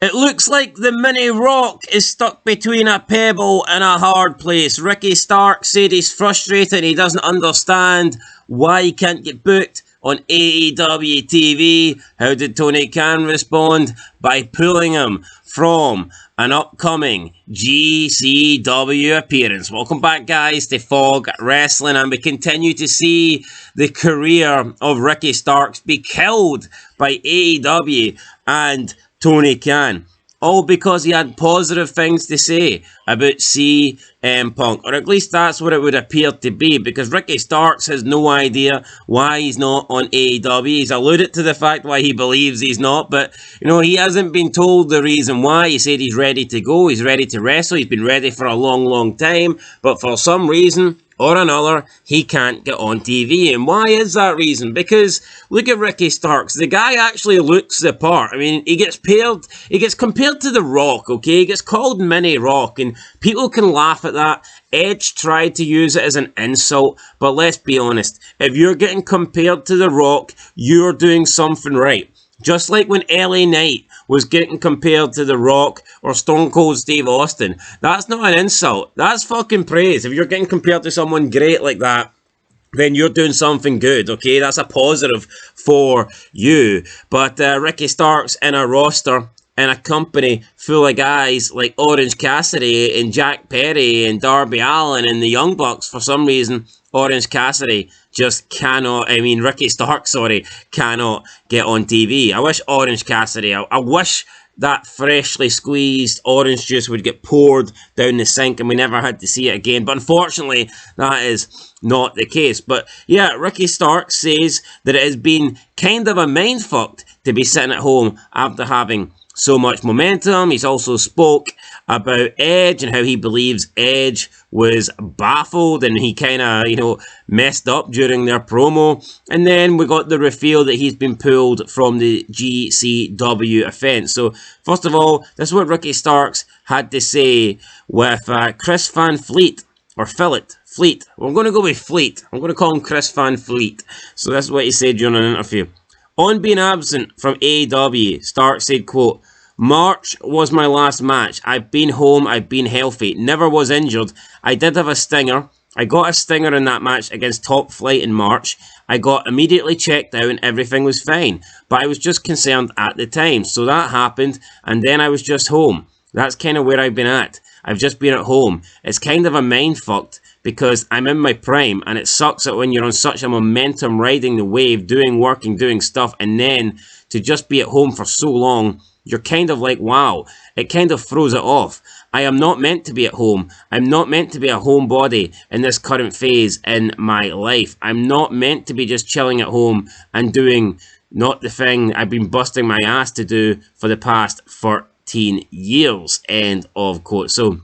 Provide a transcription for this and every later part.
It looks like the mini Rock is stuck between a pebble and a hard place. Ricky Stark said he's frustrated. He doesn't understand why he can't get booked on AEW TV. How did Tony Khan respond? By pulling him from an upcoming GCW appearance. Welcome back, guys, to Fog Wrestling, and we continue to see the career of Ricky Starks be killed by AEW and Tony Khan. All because he had positive things to say about CM Punk. Or at least that's what it would appear to be, because Ricky Starks has no idea why he's not on AEW. He's alluded to the fact why he believes he's not, but, he hasn't been told the reason why. He said he's ready to go, he's ready to wrestle, he's been ready for a long, long time, but for some reason or another, he can't get on TV. And why is that reason? Because look at Ricky Starks. The guy actually looks the part. I mean, he gets compared to The Rock, okay? He gets called Mini Rock, and people can laugh at that. Edge tried to use it as an insult, but let's be honest. If you're getting compared to The Rock, you're doing something right. Just like when LA Knight was getting compared to The Rock or Stone Cold Steve Austin. That's not an insult. That's fucking praise. If you're getting compared to someone great like that, then you're doing something good, okay? That's a positive for you. But Ricky Starks in a roster in a company full of guys like Orange Cassidy and Jack Perry and Darby Allin and the Young Bucks, for some reason, Orange Cassidy just Ricky Stark, cannot get on TV. I wish Orange Cassidy, I wish that freshly squeezed orange juice would get poured down the sink and we never had to see it again. But unfortunately, that is not the case. But yeah, Ricky Stark says that it has been kind of a mindfuck to be sitting at home after having so much momentum. He's also spoke about Edge and how he believes Edge was baffled and he kind of, messed up during their promo. And then we got the reveal that he's been pulled from the GCW offense. So first of all, this is what Ricky Starks had to say with Chris Van Fleet, or Fleet. We're going to go with Fleet. I'm going to call him Chris Van Fleet. So this is what he said during an interview. On being absent from AEW, Stark said, quote, March was my last match. I've been home, I've been healthy, never was injured. I did have a stinger. I got a stinger in that match against Top Flight in March. I got immediately checked out and everything was fine. But I was just concerned at the time. So that happened and then I was just home. That's kind of where I've been at. I've just been at home. It's kind of a mindfuck because I'm in my prime and it sucks that when you're on such a momentum riding the wave, doing working, doing stuff, and then to just be at home for so long, you're kind of like, wow, it kind of throws it off. I am not meant to be at home. I'm not meant to be a homebody in this current phase in my life. I'm not meant to be just chilling at home and doing not the thing I've been busting my ass to do for the past 13 years. End of quote. So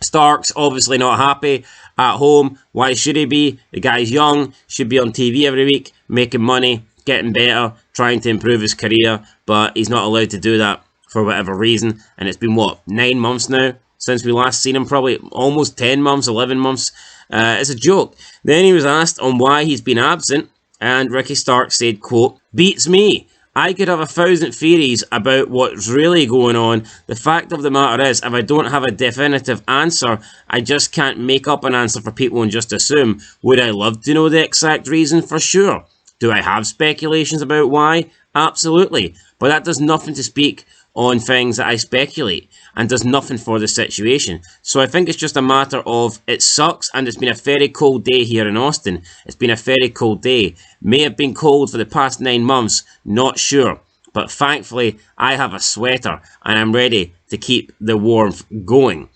Stark's obviously not happy at home. Why should he be? The guy's young, should be on TV every week, making money, getting better, trying to improve his career, but he's not allowed to do that for whatever reason. And it's been, 9 months now since we last seen him? Probably almost 10 months, 11 months. It's a joke. Then he was asked on why he's been absent, and Ricky Stark said, quote, beats me. I could have 1,000 theories about what's really going on. The fact of the matter is, if I don't have a definitive answer, I just can't make up an answer for people and just assume. Would I love to know the exact reason? For sure. Do I have speculations about why? Absolutely. But that does nothing to speak on things that I speculate and does nothing for the situation. So I think it's just a matter of it sucks and it's been a very cold day here in Austin. It's been a very cold day. May have been cold for the past 9 months, not sure. But thankfully I have a sweater and I'm ready to keep the warmth going.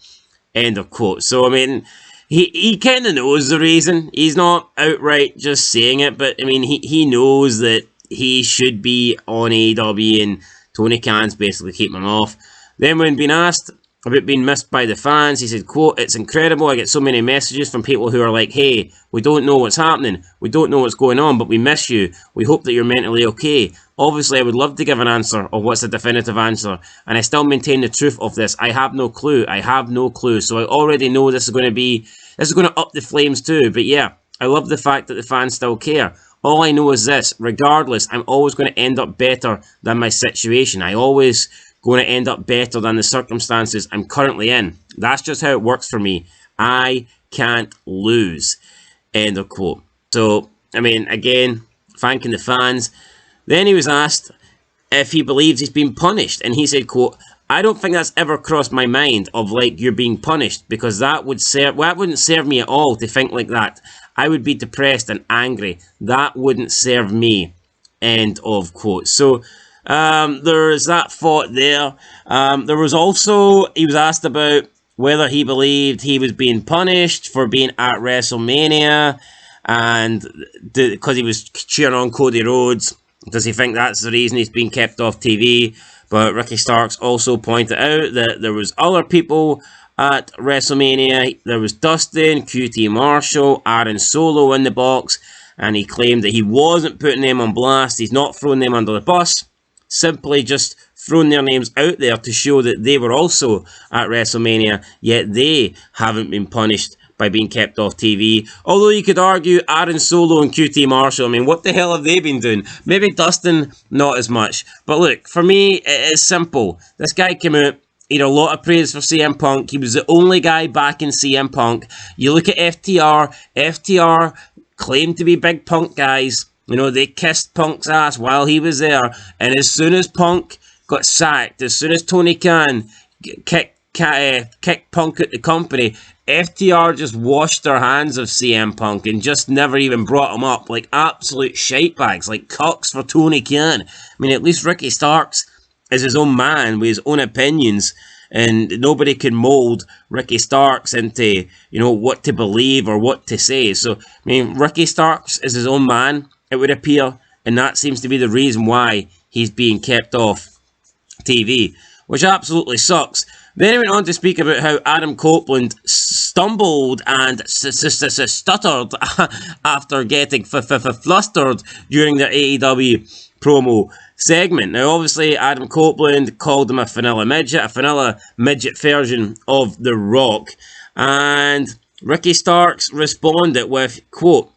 End of quote. So I mean, he kind of knows the reason. He's not outright just saying it, but I mean, he knows that he should be on AEW and Tony Khan's basically keeping him off. Then when being asked about being missed by the fans, he said, quote, it's incredible. I get so many messages from people who are like, hey, we don't know what's happening. We don't know what's going on, but we miss you. We hope that you're mentally okay. Obviously, I would love to give an answer of what's the definitive answer, and I still maintain the truth of this. I have no clue. I have no clue. So I already know this is going to up the flames too. But yeah, I love the fact that the fans still care. All I know is this, regardless, I'm always going to end up better than my situation. I always going to end up better than the circumstances I'm currently in. That's just how it works for me. I can't lose. End of quote. So, I mean, again, thanking the fans. Then he was asked if he believes he's been punished, and he said, quote, I don't think that's ever crossed my mind of like you're being punished, because that wouldn't serve me at all to think like that. I would be depressed and angry. That wouldn't serve me. End of quote. So there's that thought there. There was also, he was asked about whether he believed he was being punished for being at WrestleMania, and because he was cheering on Cody Rhodes. Does he think that's the reason he's being kept off TV? But Ricky Starks also pointed out that there was other people at WrestleMania. There was Dustin, QT Marshall, Aaron Solo in the box, and he claimed that he wasn't putting them on blast. He's not throwing them under the bus, simply just throwing their names out there to show that they were also at WrestleMania, yet they haven't been punished by being kept off TV. Although you could argue Aaron Solo and QT Marshall, I mean, what the hell have they been doing? Maybe Dustin, not as much. But look, for me, it is simple. This guy came out, he had a lot of praise for CM Punk. He was the only guy back in CM Punk. You look at FTR. FTR claimed to be big Punk guys. You know, they kissed Punk's ass while he was there. And as soon as Punk got sacked, as soon as Tony Khan kicked Punk at the company, FTR just washed their hands of CM Punk and just never even brought him up. Like absolute shitebags, like cocks for Tony Khan. I mean, at least Ricky Starks is his own man with his own opinions, and nobody can mold Ricky Starks into, you know, what to believe or what to say. So, I mean, Ricky Starks is his own man, it would appear, and that seems to be the reason why he's being kept off TV, which absolutely sucks. Then he went on to speak about how Adam Copeland stumbled and stuttered after getting flustered during their AEW promo segment. Now, obviously, Adam Copeland called him a vanilla midget version of The Rock. And Ricky Starks responded with, quote,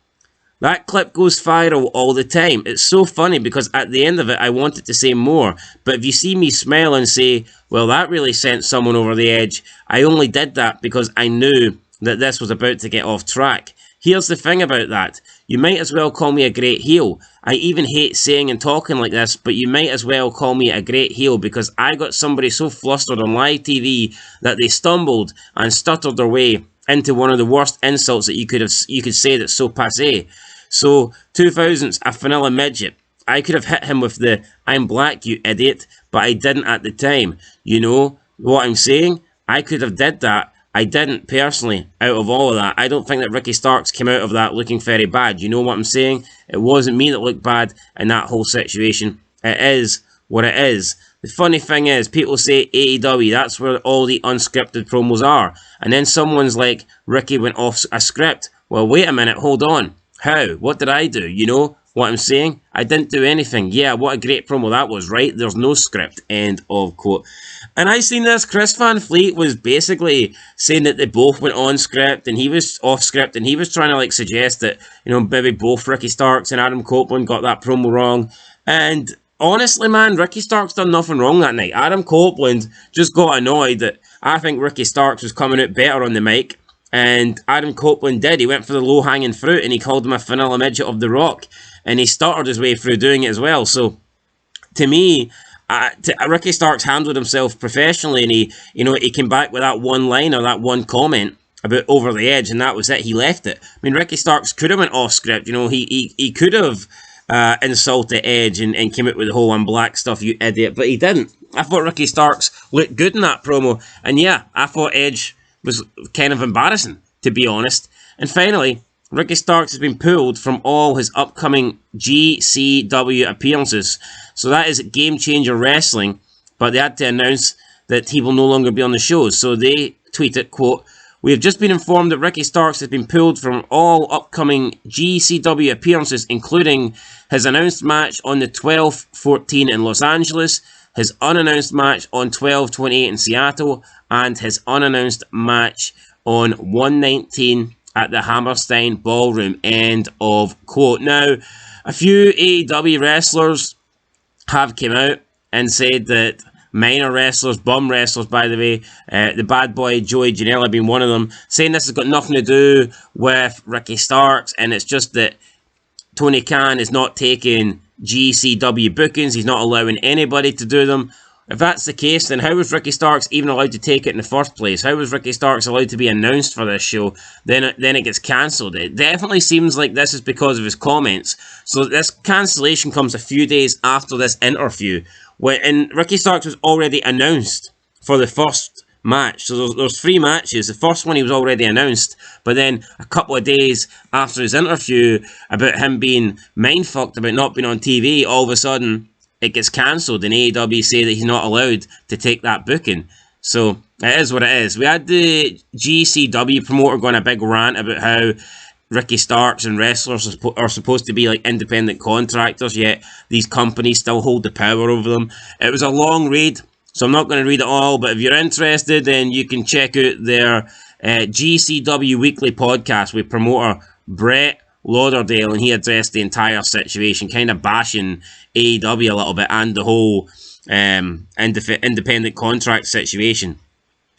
that clip goes viral all the time. It's so funny because at the end of it, I wanted to say more. But if you see me smile and say, well, that really sent someone over the edge, I only did that because I knew that this was about to get off track. Here's the thing about that. You might as well call me a great heel. I even hate saying and talking like this, but you might as well call me a great heel because I got somebody so flustered on live TV that they stumbled and stuttered their way into one of the worst insults that you could say that's so passé. So, 2000's a vanilla midget. I could have hit him with the, I'm black, you idiot, but I didn't at the time. You know what I'm saying? I could have did that. I didn't, personally, out of all of that. I don't think that Ricky Starks came out of that looking very bad. You know what I'm saying? It wasn't me that looked bad in that whole situation. It is what it is. The funny thing is, people say AEW, that's where all the unscripted promos are. And then someone's like, Ricky went off a script. Well, wait a minute, hold on. How? What did I do? You know what I'm saying? I didn't do anything. Yeah, what a great promo that was, right? There's no script. End of quote. And I seen this. Chris Van Fleet was basically saying that they both went on script and he was off script, and he was trying to like suggest that, you know, maybe both Ricky Starks and Adam Copeland got that promo wrong. And honestly, man, Ricky Starks done nothing wrong that night. Adam Copeland just got annoyed that I think Ricky Starks was coming out better on the mic. And Adam Copeland did. He went for the low-hanging fruit and he called him a vanilla midget of The Rock. And he stuttered his way through doing it as well. So, to me, Ricky Starks handled himself professionally, and he came back with that one line or that one comment about over the edge, and that was it. He left it. I mean, Ricky Starks could have went off script. You know, he could have insulted Edge and came out with the whole "I'm black" stuff, you idiot, but he didn't. I thought Ricky Starks looked good in that promo, and yeah, I thought Edge was kind of embarrassing, to be honest. And finally, Ricky Starks has been pulled from all his upcoming GCW appearances. So that is Game Changer Wrestling, but they had to announce that he will no longer be on the shows. So they tweeted, quote, we have just been informed that Ricky Starks has been pulled from all upcoming GCW appearances, including his announced match on the 12-14 in Los Angeles, his unannounced match on 12-28 in Seattle, and his unannounced match on 119 at the Hammerstein Ballroom. End of quote. Now, a few AEW wrestlers have come out and said that minor wrestlers, bum wrestlers, by the way. The bad boy Joey Janela being one of them, saying this has got nothing to do with Ricky Starks, and it's just that Tony Khan is not taking GCW bookings. He's not allowing anybody to do them. If that's the case, then how was Ricky Starks even allowed to take it in the first place? How was Ricky Starks allowed to be announced for this show? Then it gets cancelled. It definitely seems like this is because of his comments. So this cancellation comes a few days after this interview, and Ricky Starks was already announced for the first match. So there's 3 matches. The first one he was already announced, but then a couple of days after his interview about him being mindfucked about not being on TV, all of a sudden it gets cancelled, and AEW say that he's not allowed to take that booking. So it is what it is. We had the GCW promoter going a big rant about how Ricky Starks and wrestlers are supposed to be like independent contractors, yet these companies still hold the power over them. It was a long read, so I'm not going to read it all, but if you're interested, then you can check out their GCW Weekly podcast with promoter Brett Lauderdale, and he addressed the entire situation, kind of bashing AEW a little bit and the whole independent contract situation.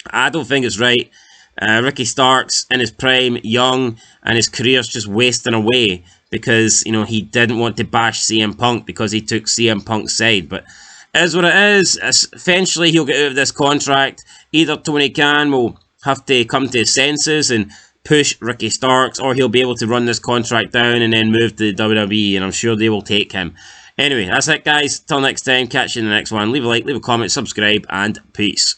I don't think it's right. Ricky Starks in his prime, young, and his career's just wasting away because, you know, he didn't want to bash CM Punk because he took CM Punk's side. But it is what it is. Eventually he'll get out of this contract. Either Tony Khan will have to come to his senses and push Ricky Starks, or he'll be able to run this contract down and then move to the WWE, and I'm sure they will take him. Anyway, that's it, guys. Till next time, catch you in the next one. Leave a like, leave a comment, subscribe, and peace.